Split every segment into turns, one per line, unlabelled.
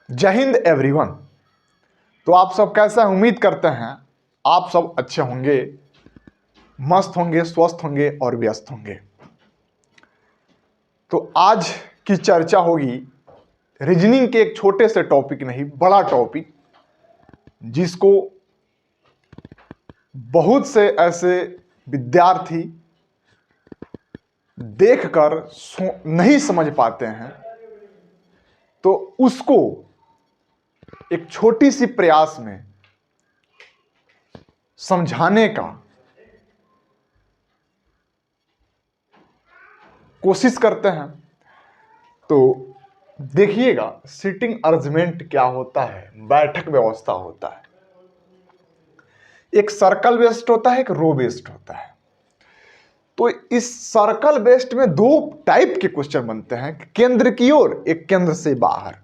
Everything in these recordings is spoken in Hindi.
जय हिंद एवरीवन। तो आप सब कैसा है? उम्मीद करते हैं आप सब अच्छे होंगे, मस्त होंगे, स्वस्थ होंगे और व्यस्त होंगे। तो आज की चर्चा होगी रीजनिंग के एक छोटे से टॉपिक, नहीं बड़ा टॉपिक, जिसको बहुत से ऐसे विद्यार्थी देखकर नहीं समझ पाते हैं। तो उसको एक छोटी सी प्रयास में समझाने का कोशिश करते हैं। तो देखिएगा, सीटिंग अरेंजमेंट क्या होता है, बैठक व्यवस्था होता है। एक सर्कल बेस्ड होता है, एक रो बेस्ड होता है। तो इस सर्कल बेस्ड में दो टाइप के क्वेश्चन बनते हैं, केंद्र की ओर, एक केंद्र से बाहर।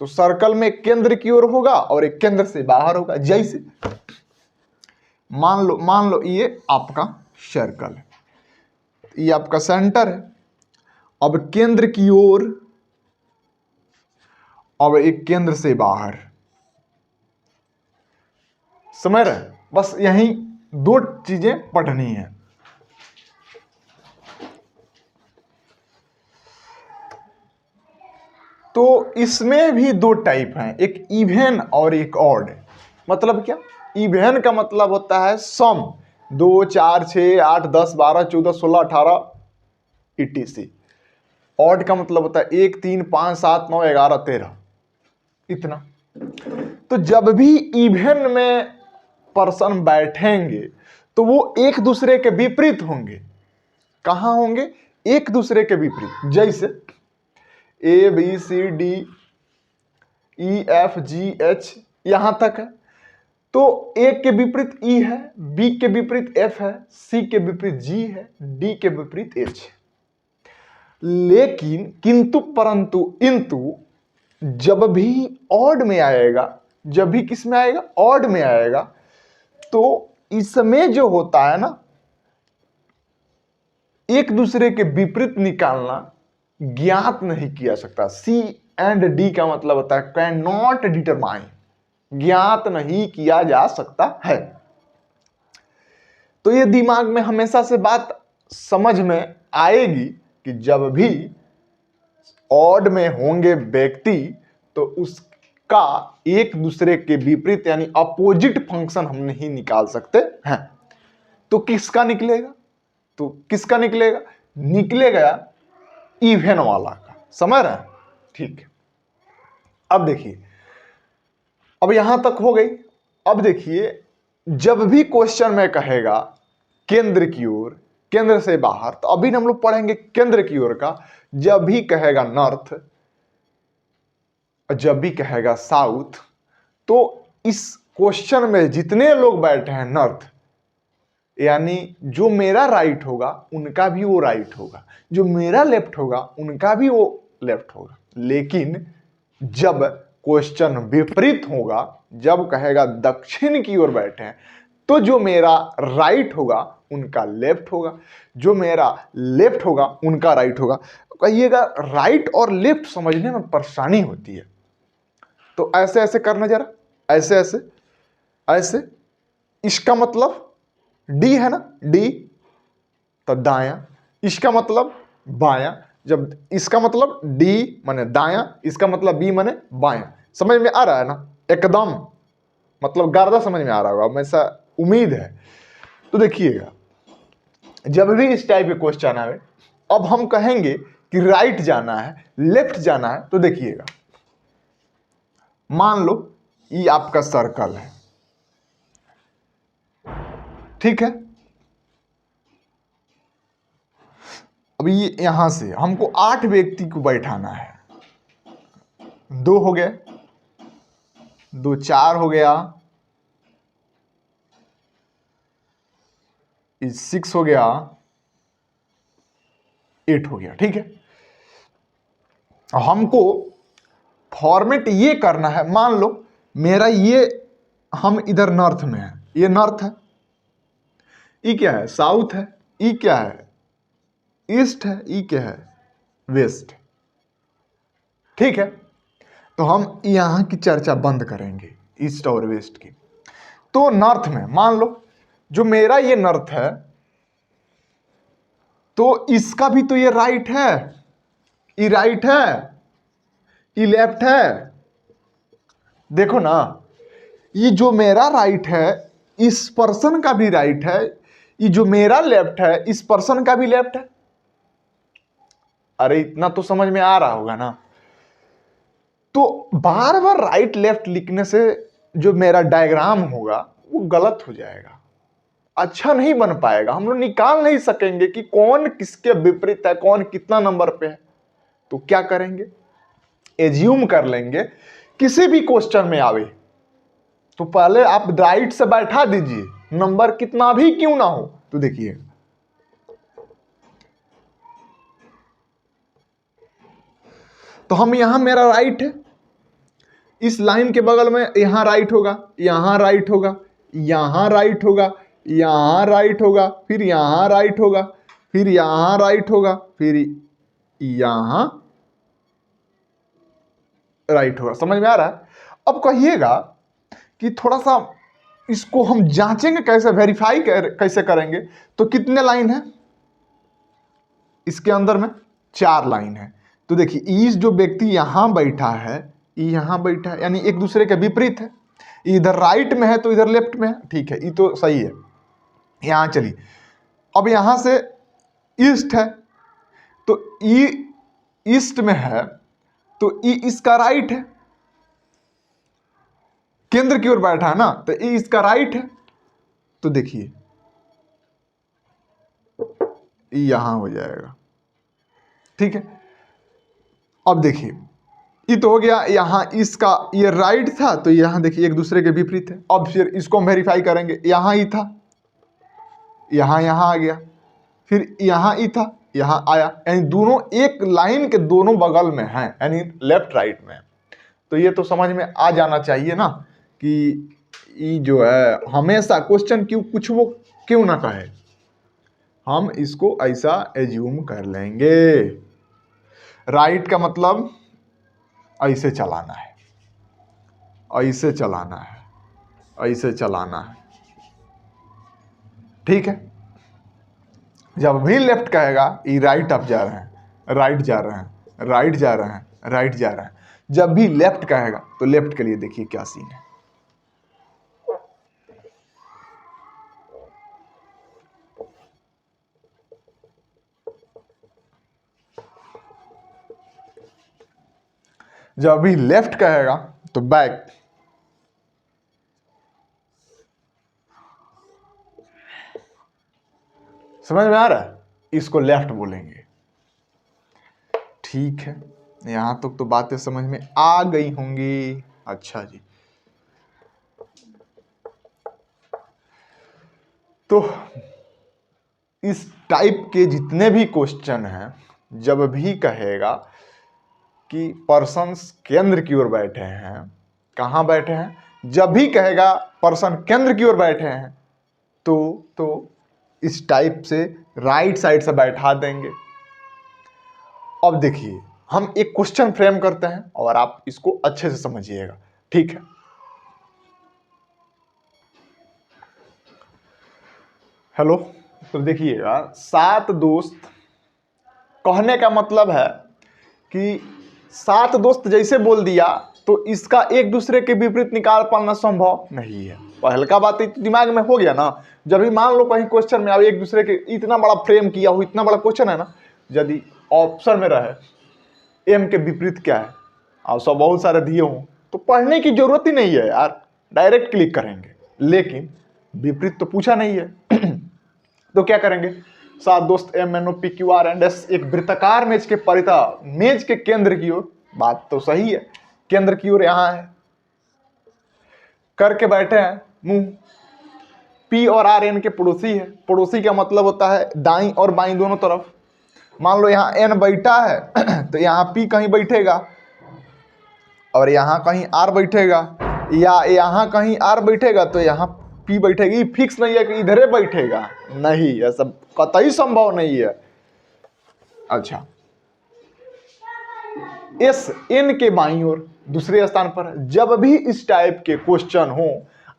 तो सर्कल में एक केंद्र की ओर होगा और एक केंद्र से बाहर होगा। जैसे मान लो ये आपका सर्कल है, ये आपका सेंटर है। अब केंद्र की ओर, अब एक केंद्र से बाहर। समझ रहे? बस यही दो चीजें पढ़नी है। तो इसमें भी दो टाइप हैं, एक इवन और एक ऑड। मतलब क्या? इवन का मतलब होता है सम, 2 4 6 8 10 12 14 16 18 etc। ऑड का मतलब होता है 1 3 5 7 9 11 13, इतना। तो जब भी इवन में पर्सन बैठेंगे तो वो एक दूसरे के विपरीत होंगे। कहां होंगे? एक दूसरे के विपरीत। जैसे A B C D E F G H यहां तक है, तो ए के विपरीत ई है, बी के विपरीत एफ है, सी के विपरीत जी है, डी के विपरीत एच है। लेकिन किंतु परंतु इंतु जब भी ऑड में आएगा, जब भी किस में आएगा? ऑड में आएगा, तो इसमें जो होता है ना, एक दूसरे के विपरीत निकालना ज्ञात नहीं किया सकता। सी एंड डी का मतलब होता है कैन नॉट डिटरमाइन, ज्ञात नहीं किया जा सकता है। तो ये दिमाग में हमेशा से बात समझ में आएगी कि जब भी ऑड में होंगे व्यक्ति, तो उसका एक दूसरे के विपरीत यानी अपोजिट फंक्शन हम नहीं निकाल सकते हैं। तो किसका निकलेगा? तो किसका निकलेगा? निकलेगा इवन वाला का। समझ रहे हैं? ठीक है। अब देखिए, अब यहां तक हो गई। अब देखिए, जब भी क्वेश्चन में कहेगा केंद्र की ओर, केंद्र से बाहर, तो अभी हम लोग पढ़ेंगे केंद्र की ओर का। जब भी कहेगा नॉर्थ, जब भी कहेगा साउथ, तो इस क्वेश्चन में जितने लोग बैठे हैं नॉर्थ, यानी जो मेरा राइट होगा उनका भी वो राइट होगा, जो मेरा लेफ्ट होगा उनका भी वो लेफ्ट होगा। लेकिन जब क्वेश्चन विपरीत होगा, जब कहेगा दक्षिण की ओर बैठे हैं, तो जो मेरा राइट होगा उनका लेफ्ट होगा, जो मेरा लेफ्ट होगा उनका राइट होगा। कहिएगा राइट और लेफ्ट समझने में परेशानी होती है, तो ऐसे ऐसे करना जरा, ऐसे ऐसे ऐसे। इसका मतलब डी है ना, डी, तो दायां। इसका मतलब बायां। जब इसका मतलब डी माने दायां, इसका मतलब बी माने बायां। समझ में आ रहा है ना? एकदम मतलब गारदा समझ में आ रहा होगा, हमेशा उम्मीद है। तो देखिएगा, जब भी इस टाइप के क्वेश्चन आए, अब हम कहेंगे कि राइट जाना है, लेफ्ट जाना है, तो देखिएगा, मान लो ये आपका सर्कल है, ठीक है। अभी यहां से हमको 8 व्यक्ति को बैठाना है। 2 हो गए, 2 4 हो गया, 6 हो गया, 8 हो गया, ठीक है। हमको फॉर्मेट ये करना है। मान लो मेरा ये, हम इधर नॉर्थ में है, ये नॉर्थ है, ये क्या है? साउथ है, ये क्या है? ईस्ट है, ये क्या है? वेस्ट, ठीक है। तो हम यहाँ की चर्चा बंद करेंगे ईस्ट और वेस्ट की। तो नॉर्थ में मान लो जो मेरा ये नॉर्थ है, तो इसका भी तो ये राइट है, ये राइट है, ये लेफ्ट है। देखो ना, ये जो मेरा राइट है इस पर्सन का भी राइट है, ये जो मेरा लेफ्ट है इस पर्सन का भी लेफ्ट है। अरे इतना तो समझ में आ रहा होगा ना। तो बार बार राइट लेफ्ट लिखने से जो मेरा डायग्राम होगा वो गलत हो जाएगा, अच्छा नहीं बन पाएगा। हम लोग निकाल नहीं सकेंगे कि कौन किसके विपरीत है, कौन कितना नंबर पे है। तो क्या करेंगे, एज्यूम कर लेंगे किसी भी क्वेश्चन में आवे तो पहले आप राइट से बैठा दीजिए, नंबर कितना भी क्यों ना हो। तो देखिए तो हम यहां मेरा राइट है, इस लाइन के बगल में यहां राइट होगा, यहां राइट होगा, यहां राइट होगा, यहां राइट होगा, फिर यहां राइट होगा, फिर यहां राइट होगा, फिर यहां राइट होगा। समझ में आ रहा है? अब कहिएगा कि थोड़ा सा इसको हम जांचेंगे कैसे, वेरीफाई कैसे करेंगे। तो कितने लाइन है इसके अंदर में? 4 लाइन है। तो देखिए इस जो व्यक्ति यहां बैठा है, ये यहां बैठा है, यानी एक दूसरे के विपरीत है। इधर राइट में है तो इधर लेफ्ट में है, ठीक है, ये तो सही है। यहां चलिए, अब यहां से ईस्ट है तो ई ईस्ट में है तो ई इसका राइट है, केंद्र की ओर बैठा है ना, तो ई इसका राइट है। तो देखिए यहां हो जाएगा, ठीक है। अब देखिए ये तो हो गया, यहां इसका ये राइट था तो यहां देखिए एक दूसरे के विपरीत है। अब फिर इसको हम वेरीफाई करेंगे, यहां ही था, यहां आ गया, फिर यहां ही था, यहां आया, यानी दोनों एक लाइन के दोनों बगल में हैं, यानी लेफ्ट राइट में। तो ये तो समझ में आ जाना चाहिए ना कि ये जो है हमेशा क्वेश्चन क्यों कुछ वो क्यों ना कहे, हम इसको ऐसा एज्यूम कर लेंगे। राइट का मतलब ऐसे चलाना है, ऐसे चलाना है, ऐसे चलाना है, ठीक है। जब भी लेफ्ट कहेगा ये राइट अप जा रहे हैं, राइट जा रहे हैं, राइट जा रहे हैं, राइट जा रहे हैं। जब भी लेफ्ट कहेगा तो लेफ्ट के लिए देखिए क्या सीन है। जब भी लेफ्ट कहेगा तो बैक, समझ में आ रहा है? इसको लेफ्ट बोलेंगे, ठीक है। यहां तक तो बातें समझ में आ गई होंगी। अच्छा जी, तो इस टाइप के जितने भी क्वेश्चन हैं, जब भी कहेगा कि पर्सन्स केंद्र की ओर बैठे हैं, कहां बैठे हैं, जब भी कहेगा पर्सन केंद्र की ओर बैठे हैं तो इस टाइप से राइट साइड से बैठा देंगे। अब देखिए हम एक क्वेश्चन फ्रेम करते हैं और आप इसको अच्छे से समझिएगा, ठीक है। हेलो, तो देखिएगा 7 दोस्त कहने का मतलब है कि 7 दोस्त जैसे बोल दिया तो इसका एक दूसरे के विपरीत निकाल पाना संभव नहीं है। पहलका बात दिमाग में हो गया ना। जब भी मान लो कहीं क्वेश्चन में अब एक दूसरे के इतना बड़ा फ्रेम किया हो, इतना बड़ा क्वेश्चन है ना, यदि ऑप्शन में रहे एम के विपरीत क्या है और सब बहुत सारे दिए हों तो पढ़ने की जरूरत ही नहीं है यार, डायरेक्ट क्लिक करेंगे। लेकिन विपरीत तो पूछा नहीं है तो क्या करेंगे, 7 दोस्त M N O P Q R and S एक वृत्ताकार मेज के परितः मेज के केंद्र की ओर, बात तो सही है, केंद्र की ओर यहां है, करके बैठे हैं मुंह। पी और आर एन के पड़ोसी है। पड़ोसी का मतलब होता है दाईं और बाईं दोनों तरफ। मान लो यहाँ एन बैठा है तो यहाँ पी कहीं बैठेगा और यहाँ कहीं आर बैठेगा, या यहाँ कहीं आर बैठेगा तो यहाँ पी बैठेगी। फिक्स नहीं है कि इधरे बैठेगा, नहीं, ऐसा कतई संभव नहीं है। अच्छा, एस एन के बाईं ओर दूसरे स्थान पर। जब भी इस टाइप के क्वेश्चन हो,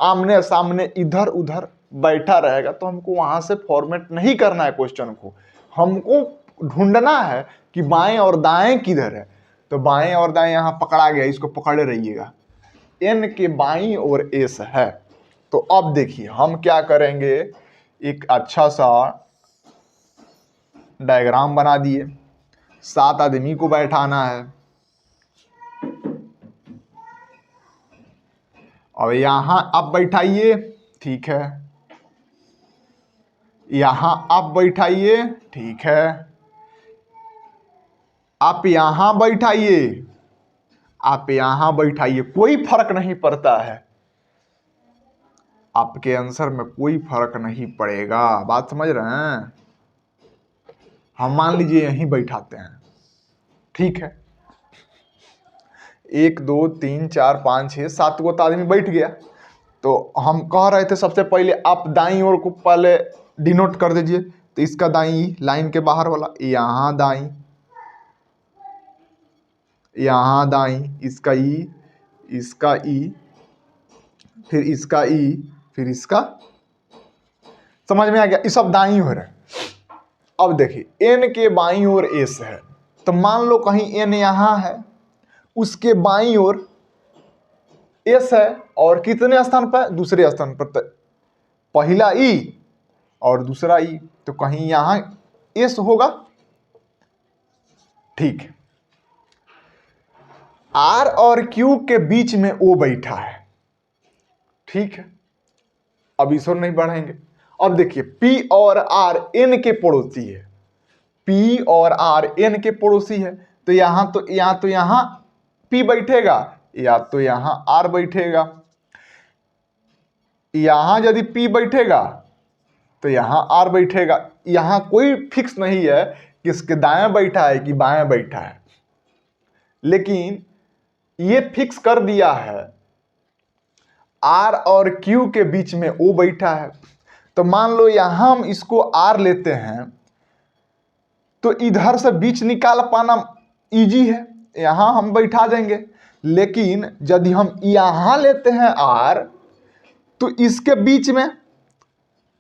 आमने सामने इधर उधर बैठा रहेगा, तो हमको वहां से फॉर्मेट नहीं करना है क्वेश्चन को, हमको ढूंढना है कि बाएं और दाएं किधर है। तो बाएं और दाएं यहां पकड़ा गया, इसको पकड़े रहिएगा। एन के बाईं ओर एस है। तो अब देखिए हम क्या करेंगे, एक अच्छा सा डायग्राम बना दिए। 7 आदमी को बैठाना है। और यहां आप बैठाइए, ठीक है, यहां आप बैठाइए, ठीक है, आप यहां बैठाइए, आप यहां बैठाइए, कोई फर्क नहीं पड़ता है, आपके आंसर में कोई फर्क नहीं पड़ेगा। बात समझ रहे हैं? हम मान लीजिए यहीं बैठाते हैं, ठीक है, 1 2 3 4 5 6 7 गो आदमी बैठ गया। तो हम कह रहे थे सबसे पहले आप दाईं ओर को पहले डिनोट कर दीजिए। तो इसका दाईं लाइन के बाहर वाला, यहाँ दाईं, यहाँ दाईं, इसका ई, इसका ई, फिर इसका ई, फिर इसका, समझ में आ गया? ये सब दाईं ओर है। अब देखिए एन के बाईं ओर एस है, तो मान लो कहीं एन यहां है, उसके बाईं ओर एस है, और कितने स्थान पर? दूसरे स्थान पर। पहला ई और दूसरा ई, तो कहीं यहां एस होगा, ठीक है। आर और क्यू के बीच में ओ बैठा है, ठीक है, अब इस ओर नहीं बढ़ेंगे। अब देखिए पी और आर एन के पड़ोसी है, पी और आर एन के पड़ोसी है, तो यहां पी बैठेगा, या तो यहां आर बैठेगा। यहां यदि पी बैठेगा तो यहां आर बैठेगा। यहां कोई फिक्स नहीं है कि इसके दाएं बैठा है कि बाएं बैठा है, लेकिन ये फिक्स कर दिया है आर और क्यू के बीच में ओ बैठा है। तो मान लो यहां हम इसको आर लेते हैं, तो इधर से बीच निकाल पाना इजी है, यहां हम बैठा देंगे। लेकिन यदि हम यहां लेते हैं आर, तो इसके बीच में,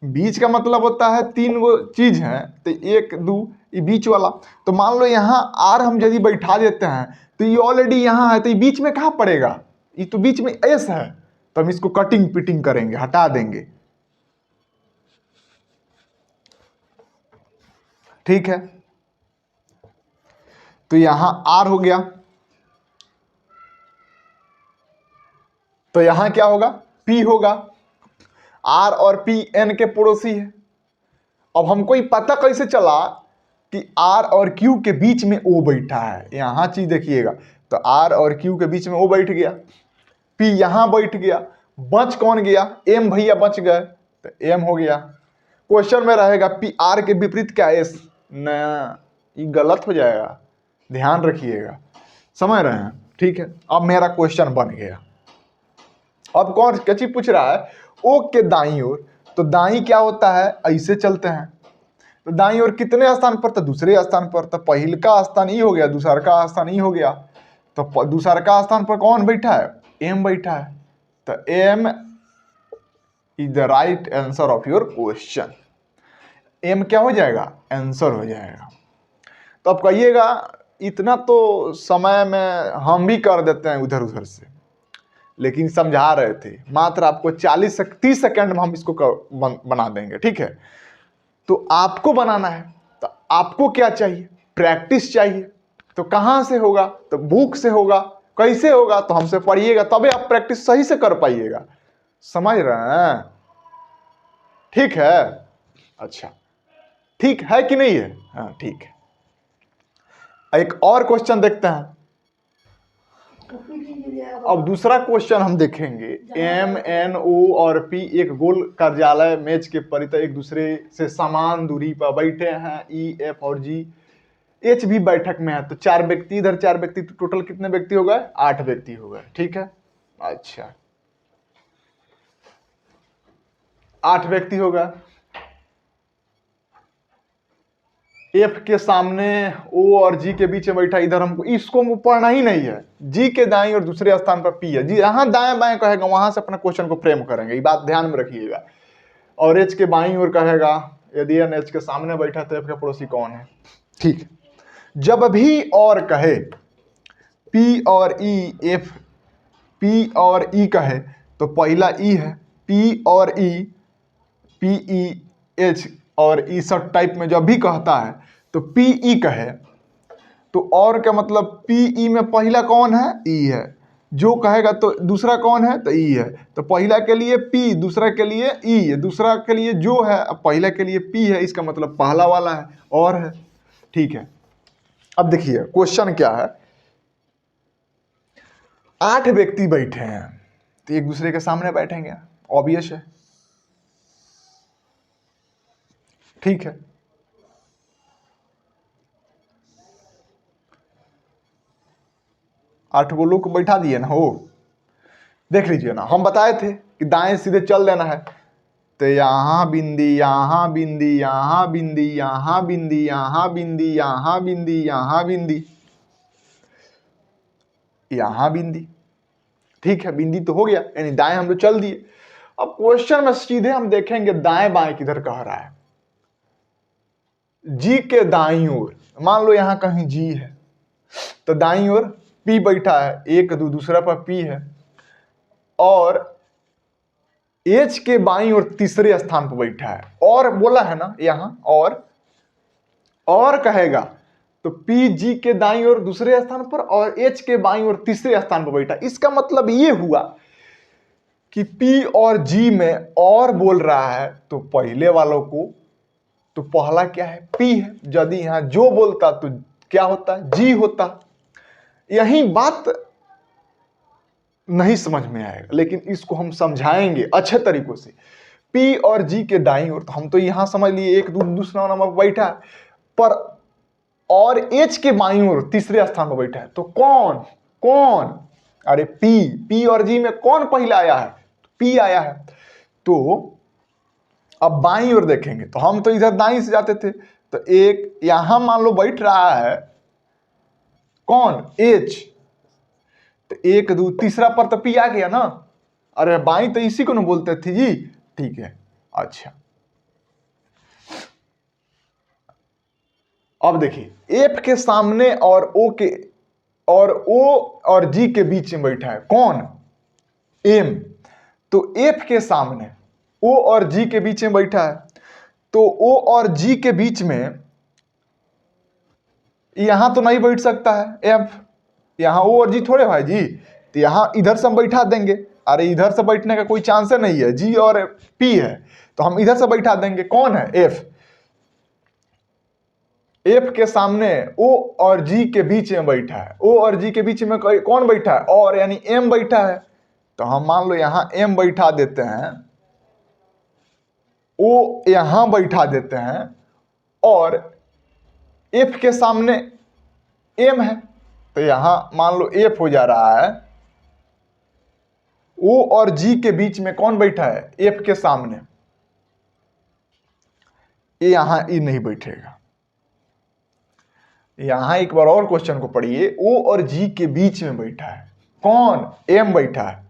बीच का मतलब होता है 3 गो चीज है, तो 1 2 ये बीच वाला। तो मान लो यहां आर हम यदि बैठा देते हैं, तो ये ऑलरेडी यहां है, तो ये बीच में कहां पड़ेगा? ये तो बीच में एस है, तो हम इसको कटिंग पिटिंग करेंगे, हटा देंगे, ठीक है। तो यहां आर हो गया, तो यहां क्या होगा? पी होगा। आर और पी एन के पड़ोसी है। अब हमको ये पता कैसे चला कि आर और क्यू के बीच में ओ बैठा है? यहां चीज देखिएगा, तो आर और क्यू के बीच में ओ बैठ गया, पी यहां बैठ गया, बच कौन गया? एम भैया बच गए, तो एम हो गया। क्वेश्चन में रहेगा पी आर के विपरीत क्या एस? न, ये गलत हो जाएगा, ध्यान रखिएगा, समझ रहे हैं? ठीक है, अब मेरा क्वेश्चन बन गया। अब कौन क्या चीज पूछ रहा है? ओ के दाईं ओर, तो दाईं क्या होता है? ऐसे चलते हैं, तो दाईं ओर कितने स्थान पर? तो दूसरे स्थान पर। तो पहल का स्थान ई हो गया, दूसर का स्थान ई हो गया। तो दूसर का स्थान पर कौन बैठा है? एम बैठा है। तो M is the right answer of your question. M क्या हो जाएगा? आंसर हो जाएगा। तो अब कहिएगा इतना तो समय में हम भी कर देते हैं उधर उधर से, लेकिन समझा रहे थे, मात्र आपको 40 से 30 सेकंड में हम इसको बना देंगे, ठीक है। तो आपको बनाना है, तो आपको क्या चाहिए? प्रैक्टिस चाहिए। तो कहां से होगा? तो बुक से होगा। कैसे होगा? तो हमसे पढ़िएगा, तभी आप प्रैक्टिस सही से कर पाइएगा। समझ रहे हैं? ठीक है, अच्छा, ठीक है कि नहीं है? हाँ ठीक है। एक और क्वेश्चन देखते हैं। अब दूसरा क्वेश्चन हम देखेंगे। एम एन ओ और पी एक गोल कार्यालय मेज के परितः एक दूसरे से समान दूरी पर बैठे हैं। ई एफ और जी एच भी बैठक में है। तो 4 व्यक्ति इधर, 4 व्यक्ति, तो टोटल कितने व्यक्ति हो गए? 8 व्यक्ति हो गए, ठीक है। अच्छा, 8 व्यक्ति हो गए। एफ के सामने ओ और जी के बीच में बैठा, इधर हमको इसको पढ़ना ही नहीं है। जी के दाएं और दूसरे स्थान पर पी है। जी यहाँ दाएं बाएं कहेगा, वहां से अपना क्वेश्चन को फ्रेम करेंगे, ये बात ध्यान में रखिएगा। और एच के बाईं ओर कहेगा, यदि एन एच के सामने बैठा तो एफ का पड़ोसी कौन है। ठीक, जब भी और कहे पी और ई, एफ पी और ई कहे तो पहला ई है, पी और ई, पी ई एच और ई सब टाइप में जब भी कहता है तो पी ई कहे तो और क्या मतलब, पी ई में पहला कौन है, ई है। जो कहेगा तो दूसरा कौन है, तो ई है। तो पहला के लिए पी, दूसरा के लिए ई है, दूसरा के लिए जो है, अब पहला के लिए पी है, इसका मतलब पहला वाला है और है। ठीक है, अब देखिए क्वेश्चन क्या है। 8 व्यक्ति बैठे हैं तो एक दूसरे के सामने बैठेंगे, ऑब्वियस है। ठीक है, आठ गो लोग को बैठा दिए ना, हो देख लीजिए ना, हम बताए थे कि दाएं सीधे चल देना है। तो यहाँ बिंदी, यहाँ बिंदी, यहाँ बिंदी, यहाँ बिंदी, यहाँ बिंदी, यहाँ बिंदी, यहाँ बिंदी, यहाँ बिंदी। ठीक है, बिंदी तो हो गया, यानी दाएं हम लोग चल दिए। अब क्वेश्चन में सीधे हम देखेंगे दाएं बाएं किधर कह रहा है। जी के दाईं ओर मान लो यहाँ कहीं जी है तो दाईं ओर पी बैठा है, एक दो दूसरा पर पी है, और एच के बाईं ओर तीसरे स्थान पर बैठा है। और बोला है ना यहाँ, और कहेगा तो पी जी के दाईं ओर दूसरे स्थान पर और एच के बाईं ओर तीसरे स्थान पर बैठा। इसका मतलब ये हुआ कि पी और जी में और बोल रहा है तो पहले वालों को तो पहला क्या है, पी है। यदि यहां जो बोलता तो क्या होता, जी होता। यही बात नहीं समझ में आएगा, लेकिन इसको हम समझाएंगे अच्छे तरीकों से। पी और जी के दाईं ओर, तो हम तो यहां समझ लिए एक दूसरा नंबर बैठा है, पर और एच के बाईं ओर तीसरे स्थान पर बैठा है तो कौन, अरे पी और जी में कौन पहला आया है, पी आया है। तो अब बाईं ओर देखेंगे तो हम तो इधर दाईं से जाते थे, तो एक यहां मान लो बैठ रहा है कौन, एच, तो एक दो तीसरा पर तो पी आ गया ना। अरे बाईं तो इसी को ना बोलते थे जी। ठीक है, अच्छा अब देखिए एफ के सामने और ओ और जी के बीच में बैठा है कौन, एम। तो एफ के सामने ओ और जी के बीच में बैठा है, तो ओ और जी के बीच में यहां तो नहीं बैठ सकता है एफ, यहां ओ और जी थोड़े भाई जी, तो यहां इधर से हम बैठा देंगे। अरे इधर से बैठने का कोई चांस नहीं है, जी और पी है तो हम इधर से बैठा देंगे। कौन है, एफ के सामने ओ और जी के बीच में बैठा है, ओ और जी के बीच में कौन बैठा है, और यानी एम बैठा है। तो हम मान लो यहां एम बैठा देते हैं, ओ यहां बैठा देते हैं, और एफ के सामने एम है तो यहां मान लो एफ हो जा रहा है। ओ और जी के बीच में कौन बैठा है, एफ के सामने, ये यहां ई नहीं बैठेगा। यहां एक बार और क्वेश्चन को पढ़िए, ओ और जी के बीच में बैठा है कौन, एम बैठा है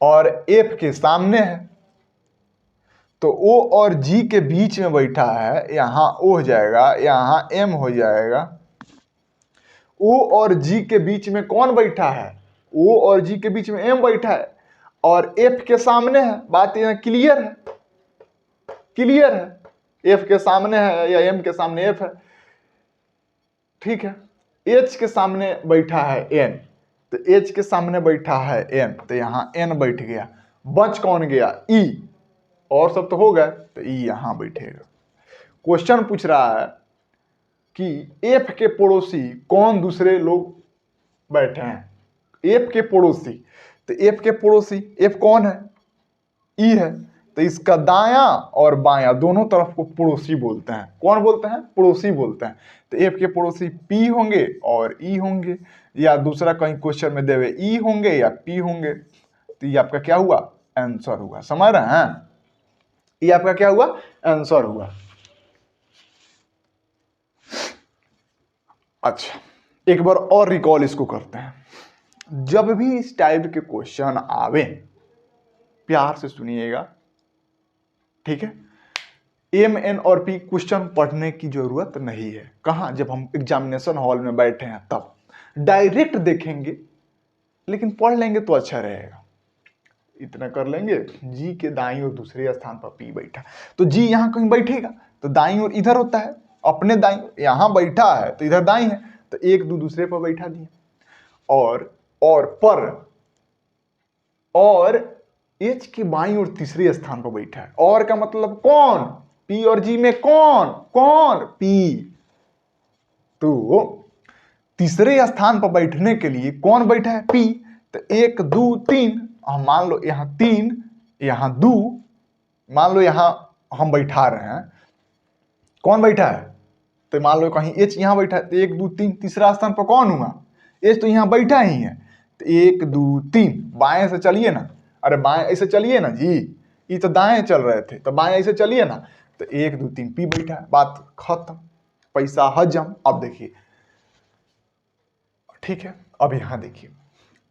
और एफ के सामने है, तो ओ और जी के बीच में बैठा है, यहां ओ हो जाएगा, यहां एम हो जाएगा। ओ और जी के बीच में कौन बैठा है, ओ और जी के बीच में एम बैठा है और एफ के सामने है। बात यहां क्लियर है, क्लियर है, एफ के सामने है या एम के सामने एफ है। ठीक है, एच के सामने बैठा है एन, तो एच के सामने बैठा है एन, तो यहां एन बैठ गया, बच कौन गया, ई, और सब तो हो गए, तो ई यहां बैठेगा। क्वेश्चन पूछ रहा है कि एफ के पड़ोसी कौन दूसरे लोग बैठे हैं, एफ के पड़ोसी, तो एफ के पड़ोसी एफ कौन है, ई है, तो इसका दायां और बायां दोनों तरफ को पड़ोसी बोलते हैं। कौन बोलते हैं, पड़ोसी बोलते हैं। तो एफ के पड़ोसी पी होंगे और ई होंगे, या दूसरा कहीं क्वेश्चन में देवे ई होंगे या पी होंगे। तो ये आपका क्या हुआ, आंसर हुआ। समझ रहे हैं, ये आपका क्या हुआ, आंसर हुआ। अच्छा, एक बार और रिकॉल इसको करते हैं। जब भी इस टाइप के क्वेश्चन आवे, प्यार से सुनिएगा, ठीक है। एम एन और पी क्वेश्चन पढ़ने की जरूरत नहीं है। कहाँ? जब हम एग्जामिनेशन हॉल में बैठे हैं तब डायरेक्ट देखेंगे, लेकिन पढ़ लेंगे तो अच्छा रहेगा। इतना कर लेंगे, जी के दाईं और दूसरे स्थान पर पी बैठा, तो जी यहाँ कहीं बैठेगा तो दाईं और इधर होता है, अपने दाईं यहाँ बैठा है तो इधर दाईं है, तो एक दो दूसरे पर बैठा दिए। और पर और एच के बाईं और तीसरे स्थान पर बैठा है। और का मतलब कौन? पी और जी में कौन पी। तो तीसरे स्थान पर बैठने के लिए कौन बैठा है? पी। तो 1 2 3, मान लो यहां 3 यहां 2, मान लो यहां हम बैठा रहे हैं, कौन बैठा है? तो मान लो कहीं एच यहां बैठा है, तो 1 2 3 तीसरा स्थान पर कौन हुआ? एच तो यहां बैठा ही है। तो 1 2 3 बाएं से चलिए ना, अरे बाएं ऐसे चलिए ना जी, ये तो दाएं चल रहे थे, तो बाएं ऐसे चलिए ना, तो 1 2 3 पी बैठा है, बात खत्म, पैसा हजम। अब देखिए, ठीक है, अब यहां देखिए,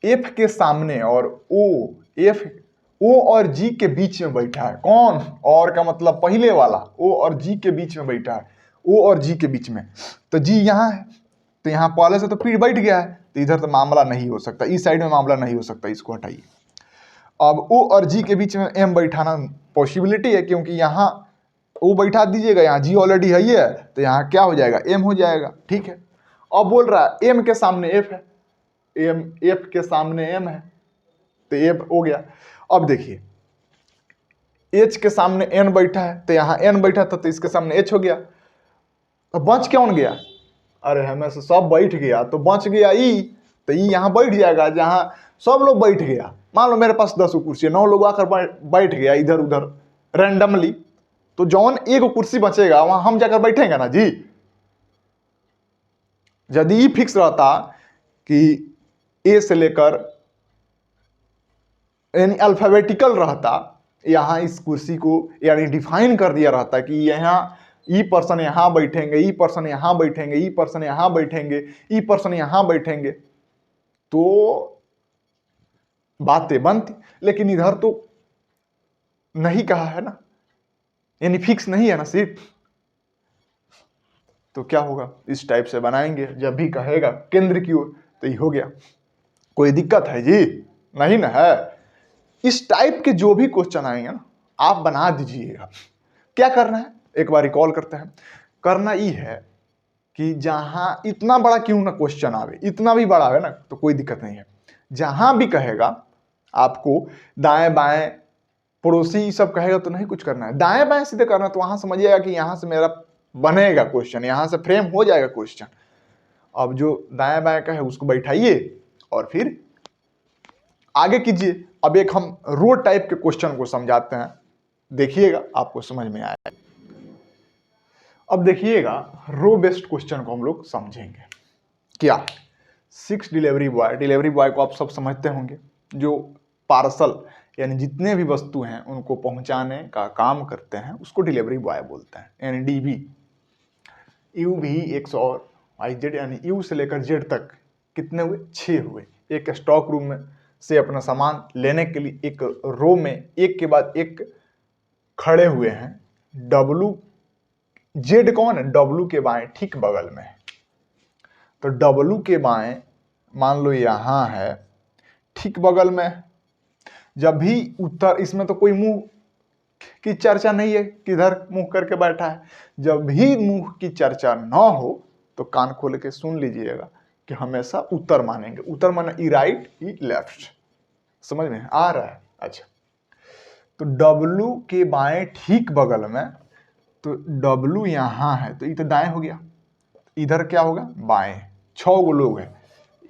एफ के सामने और ओ और जी के बीच में बैठा है कौन? और का मतलब पहले वाला, ओ और जी के बीच में बैठा है, ओ और जी के बीच में, तो जी यहां है, तो यहां पहले से तो पी बैठ गया है, तो इधर तो मामला नहीं हो सकता, इस साइड में मामला नहीं हो सकता, इसको हटाइए। अब ओ और जी के बीच में एम बैठाना पॉसिबिलिटी है, क्योंकि यहाँ ओ बैठा दीजिएगा, यहाँ जी ऑलरेडी है ही है, तो यहाँ क्या हो जाएगा? एम हो जाएगा, ठीक है। अब बोल रहा है एम के सामने एफ है, एफ के सामने एम है, तो एफ हो गया। अब देखिए, एच के सामने एन बैठा है, तो यहाँ एन बैठा था, तो इसके सामने एच हो गया। अब बच कौन गया? अरे हमें से सब बैठ गया, तो बच गया ई, तो ई यहाँ बैठ जाएगा जहाँ सब लोग बैठ गया। मान लो मेरे पास 10 कुर्सी है, 9 लोग आकर बैठ गया इधर उधर रैंडमली, तो जौन एक कुर्सी बचेगा वहां हम जाकर बैठेंगे ना जी। यदि फिक्स रहता कि ए से लेकर यानी अल्फाबेटिकल रहता, यहाँ इस कुर्सी को यानी डिफाइन कर दिया रहता कि यहाँ ई पर्सन यहाँ बैठेंगे, ई पर्सन यहाँ बैठेंगे, ई पर्सन यहाँ बैठेंगे, ई पर्सन यहाँ बैठेंगे, तो बातें बनती। लेकिन इधर तो नहीं कहा है ना, यानी फिक्स नहीं है ना सीट, तो क्या होगा? इस टाइप से बनाएंगे, जब भी कहेगा केंद्र की ओर, तो ये हो गया। कोई दिक्कत है जी? नहीं ना है। इस टाइप के जो भी क्वेश्चन आएंगे ना, आप बना दीजिएगा। क्या करना है, एक बार रिकॉल करते हैं। करना ये है कि जहां इतना बड़ा क्यों ना क्वेश्चन आवे, इतना भी बड़ा है ना तो कोई दिक्कत नहीं है, जहां भी कहेगा आपको दाएं बाएं पड़ोसी सब कहेगा तो नहीं कुछ करना है, दाएं बाएं सीधे करना, तो वहां समझिएगा कि यहां से मेरा बनेगा क्वेश्चन, यहां से फ्रेम हो जाएगा क्वेश्चन। अब जो दाएं बाएं का है उसको बैठाइए और फिर आगे कीजिए। अब एक हम रो टाइप के क्वेश्चन को समझाते हैं, देखिएगा आपको समझ में आएगा। अब देखिएगा, रो बेस्ड क्वेश्चन को हम लोग समझेंगे। क्या? 6 डिलीवरी बॉय को आप सब समझते होंगे, जो पार्सल यानी जितने भी वस्तु हैं उनको पहुंचाने का काम करते हैं, उसको डिलीवरी बॉय बोलते हैं, यानी डीबी। यू भी एक्स और वाई जेड, यानी यू से लेकर जेड तक कितने हुए? 6 हुए। एक स्टॉक रूम में से अपना सामान लेने के लिए एक रो में एक के बाद एक खड़े हुए हैं। डब्लू जेड कौन है? डब्लू के बाएं ठीक बगल में है, तो डब्लू के बाएं मान लो यहां है, ठीक बगल में। जब भी उत्तर, इसमें तो कोई मुंह की चर्चा नहीं है किधर मुंह करके बैठा है, जब भी मुंह की चर्चा ना हो तो कान खोल के सुन लीजिएगा कि हमेशा उत्तर मानेंगे। उत्तर माने ई राइट ई लेफ्ट, समझ में आ रहा है? अच्छा, तो डब्लू के बाएं ठीक बगल में, तो डब्लू यहां है तो ये तो दाएं हो गया, इधर क्या होगा? बाएं। 6 गो लोग हैं,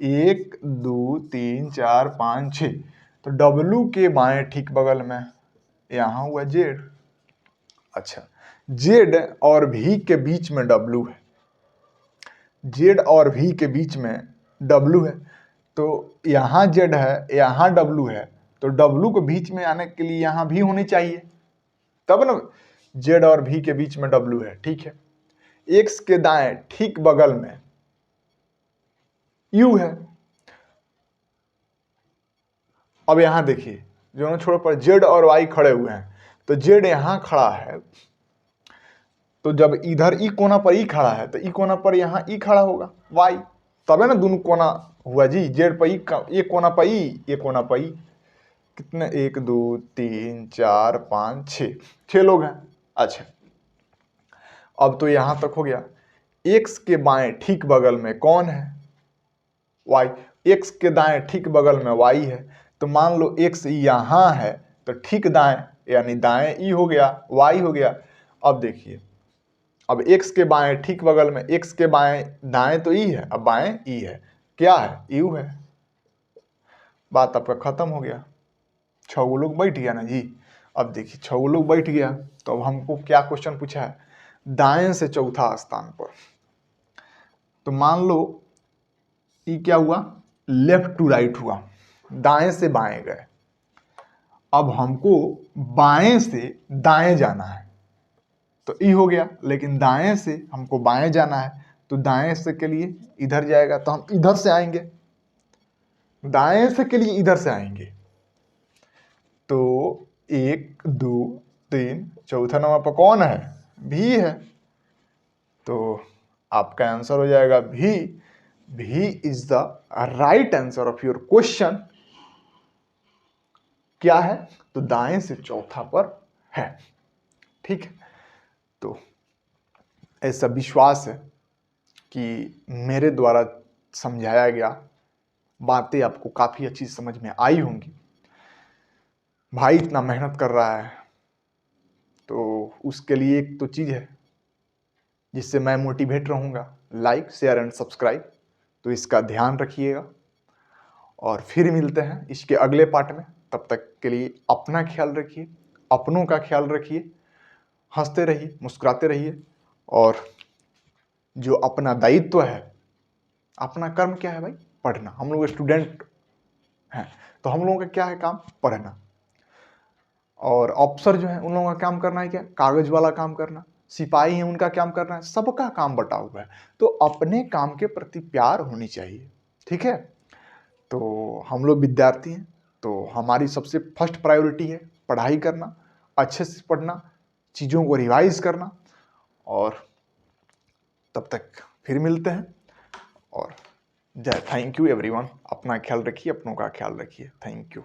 1 2 3 4 5 6, तो डब्लू के बाएं ठीक बगल में यहां हुआ जेड। अच्छा, जेड और भी के बीच में डब्लू है, जेड और भी के बीच में डब्लू है, तो यहां जेड है यहां डब्लू है, तो डब्लू को बीच में आने के लिए यहां भी होनी चाहिए, तब ना। जेड और भी के बीच में डब्लू है, ठीक है। एक्स के दाएं ठीक बगल में यू है। अब यहां देखिए दोनों छोर पर जेड और वाई खड़े हुए हैं, तो जेड यहां खड़ा है, तो जब इधर ई कोना पर ई खड़ा है तो ई कोना पर यहां ई खड़ा होगा वाई, तबे ना दोनों कोना हुआ जी। जेड पर ई, एक कोना पर ई, एक कोना पर ई। कितने, 1 2 3 4 5 6 लोग हैं। अच्छा, अब तो यहां तक हो गया। एक्स के बाएं ठीक बगल में कौन है? वाई। एक्स के दाएं ठीक बगल में वाई है, तो मान लो एक्स यहां है तो ठीक दाएं, यानी दाएं ई हो गया, वाई हो गया। अब देखिए, अब एक्स के बाएं ठीक बगल में, एक्स के बाएं दाएं तो ई है, अब बाएं ई है, क्या है? यू है। बात आपका खत्म हो गया। 6 लोग बैठ गया ना जी। अब देखिए 6 लोग बैठ गया, तो अब हमको क्या क्वेश्चन पूछा है? दाएं से चौथा स्थान पर। तो मान लो ये क्या हुआ, लेफ्ट टू राइट हुआ, दाएं से बाएं गए। अब हमको बाएं से दाएं जाना है, तो ई हो गया, लेकिन दाएं से हमको बाएं जाना है, तो दाएं से के लिए इधर जाएगा, तो हम इधर से आएंगे, दाएं से के लिए इधर से आएंगे। तो 1 2 3, चौथा नंबर पर कौन है? भी है। तो आपका आंसर हो जाएगा भी। भी is the right answer of your question. क्या है? तो दाएं से चौथा पर है। ठीक है, तो ऐसा विश्वास है कि मेरे द्वारा समझाया गया बातें आपको काफी अच्छी समझ में आई होंगी। भाई इतना मेहनत कर रहा है, तो उसके लिए एक तो चीज है जिससे मैं मोटिवेट रहूंगा, लाइक शेयर एंड सब्सक्राइब। तो इसका ध्यान रखिएगा, और फिर मिलते हैं इसके अगले पार्ट में। तब तक के लिए अपना ख्याल रखिए, अपनों का ख्याल रखिए, हंसते रहिए, मुस्कुराते रहिए। और जो अपना दायित्व है, अपना कर्म क्या है भाई? पढ़ना। हम लोग स्टूडेंट हैं, तो हम लोगों का क्या है काम? पढ़ना। और अफसर जो है उन लोगों का काम करना है क्या? कागज वाला काम करना। सिपाही हैं, उनका काम करना है। सबका काम बटा हुआ है, तो अपने काम के प्रति प्यार होनी चाहिए। ठीक है, तो हम लोग विद्यार्थी हैं, तो हमारी सबसे फर्स्ट प्रायोरिटी है पढ़ाई करना, अच्छे से पढ़ना, चीज़ों को रिवाइज करना। और तब तक फिर मिलते हैं, और थैंक यू एवरीवन। अपना ख्याल रखिए, अपनों का ख्याल रखिए। Thank you.